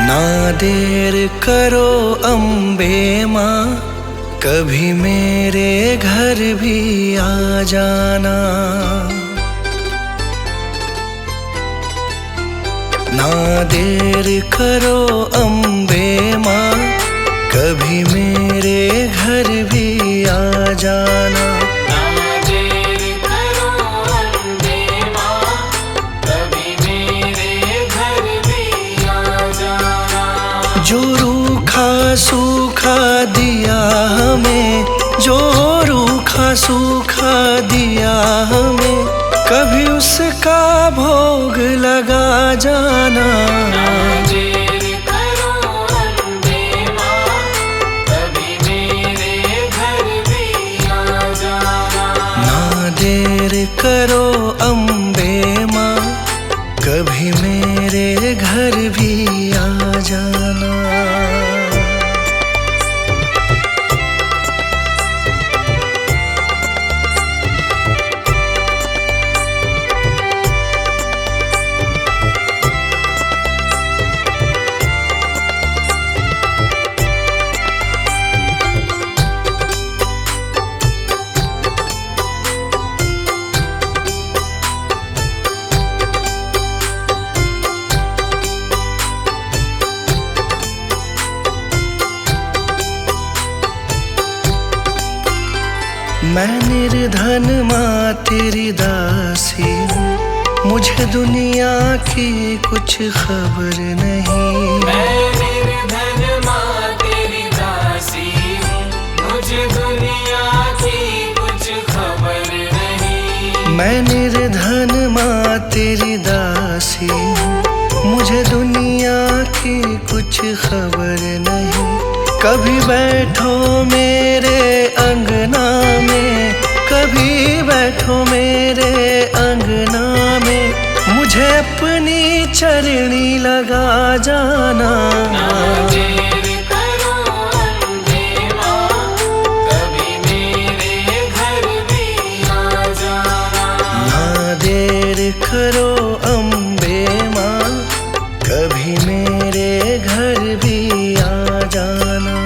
ना देर करो अम्बे माँ, कभी मेरे घर भी आ जाना। ना देर करो अम्बे माँ, कभी मेरे घर भी आ जाना। जो रूखा सूखा दिया हमें, जो रूखा सूखा दिया हमें, कभी उसका भोग लगा जाना। ना देर करो अम्बे माँ, कभी मेरे घर भी आ जाना। ना देर करो अम्बे माँ, कभी मेरे घर भी आ जाना। मैं निर्धन माँ तेरी दासी हूँ, मुझे दुनिया की कुछ खबर नहीं। मैं निर्धन माँ तेरी दासी हूँ, मुझे दुनिया की कुछ खबर नहीं। मैं निर्धन माँ तेरी दासी हूँ, मुझे दुनिया की कुछ खबर नहीं। कभी बैठो मेरे अंगना में, कभी बैठो मेरे अंगना में, मुझे अपनी चरनी लगा जाना। ना देर करो अम्बे माँ, कभी मेरे घर भी आ जाना। ना देर करो अम्बे माँ, कभी मेरे घर भी आ जाना।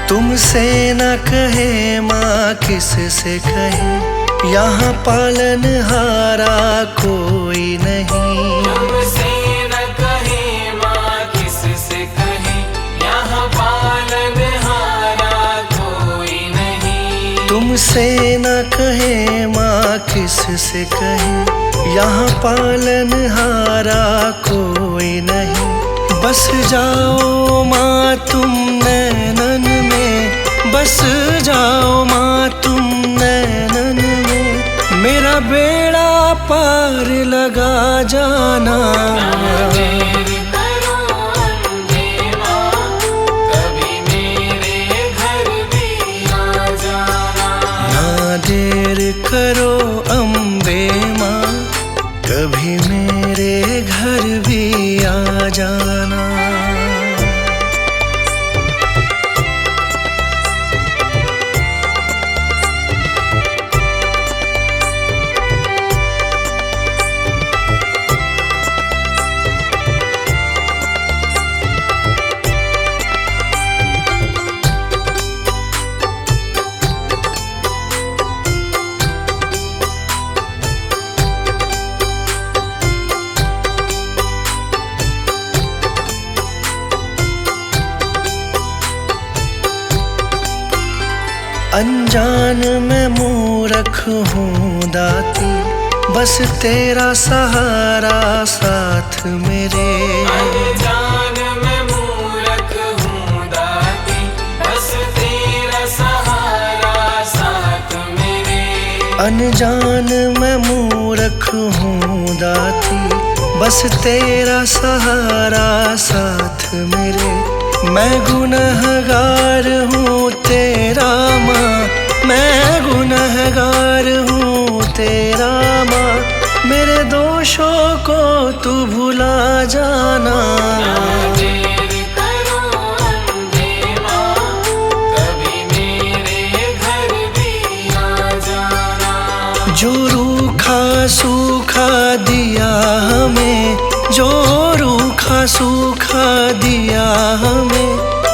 तुमसे न कहे माँ किस से कहे, यहाँ पालनहारा कोई नहीं। तुमसे न कहे माँ किस से कहे, यहाँ पालनहारा कोई नहीं। तुमसे न कहे माँ किस से कहे, यहाँ पालनहारा कोई नहीं। बस जाओ माँ तुम नैनन में, बस जाओ माँ तुम नैनन में, मेरा बेड़ा पार लगा जाना। ना देर करो अम्बे माँ, कभी मेरे घर भी आ जाना। ना देर करो अम्बे माँ, कभी मेरे घर भी आ जाना। अनजान मैं मूर्ख हूँ दाती, बस तेरा सहारा साथ मेरे। अनजान मैं मूर्ख हूँ दाती, बस तेरा सहारा साथ मेरे। अनजान मैं मूर्ख हूँ दाती, बस तेरा सहारा साथ मेरे। मैं गुनहगार हूँ तेरा माँ, मैं गुनहगार हूँ तेरा माँ। मेरे दोषों को तू भुला जाना। ना देर करो अम्बे माँ, कभी मेरे घर भी आ जाना। जो रूखा सूखा दिया हमें, जो रूखा सूखा दिया हमें,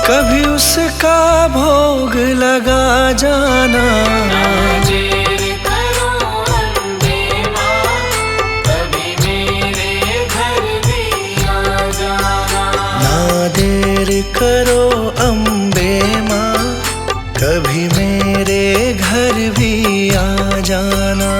कभी उसका भोग लगा जाना। ना देर करो अम्बे माँ, कभी मेरे घर भी आ जाना। ना देर करो अम्बे माँ, कभी मेरे घर भी आ जाना।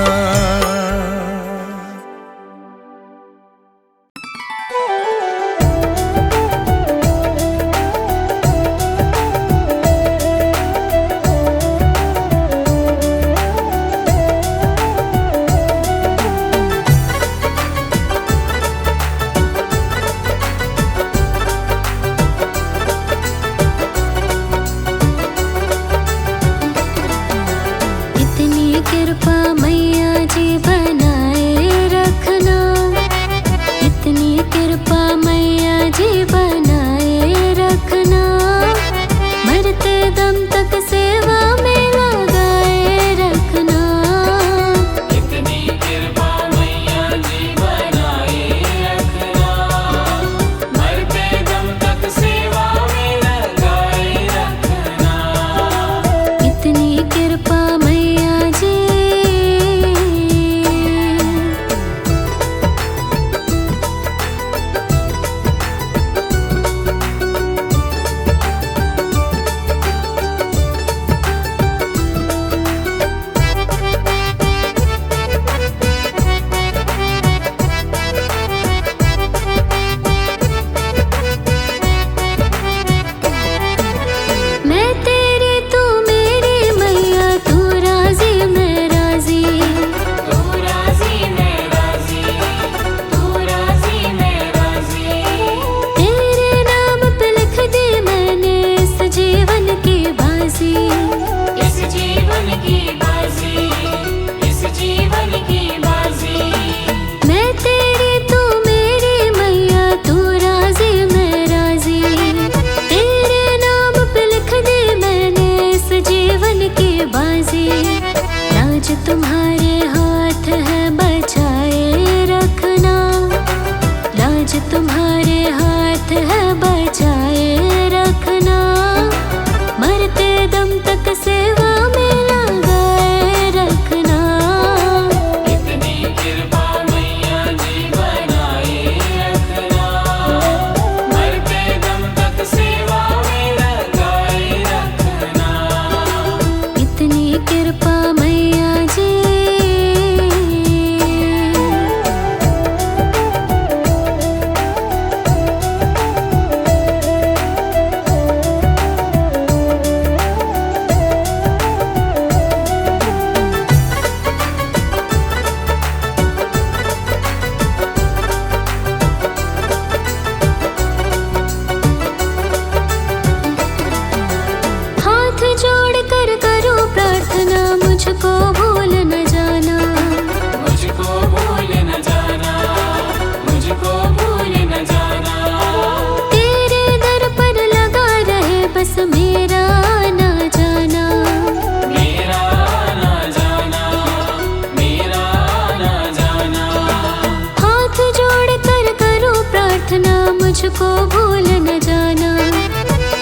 मुझको भूल न जाना,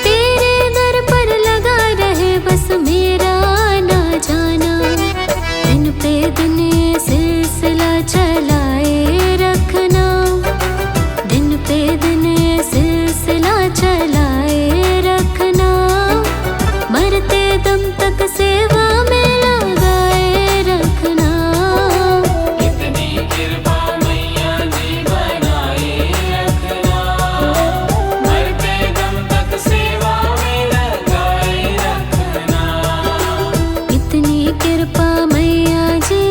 तेरे दर पर लगा रहे बस मेरा ना जाना। दिन पे दिन ये सिलसिला चलाए रखना, दिन पे दिन ये सिलसिला चलाए रखना। मरते दम तक सेवा में लगाए रखना। इतनी कृपा मैया जी बनाए रखना, मरते दम तक सेवा में लगाए रखना। इतनी कृपा मैया जी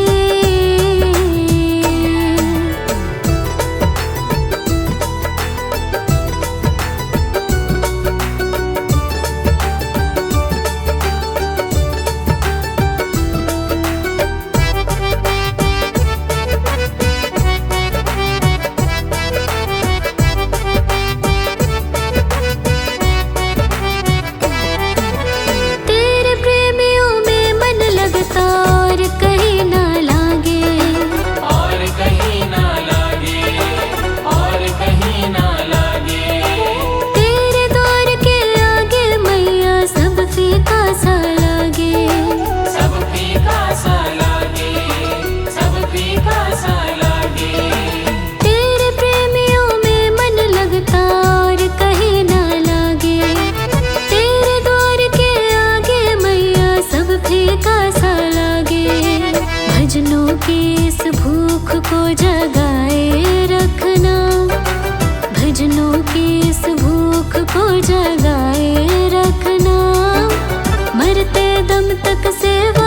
तक सेवा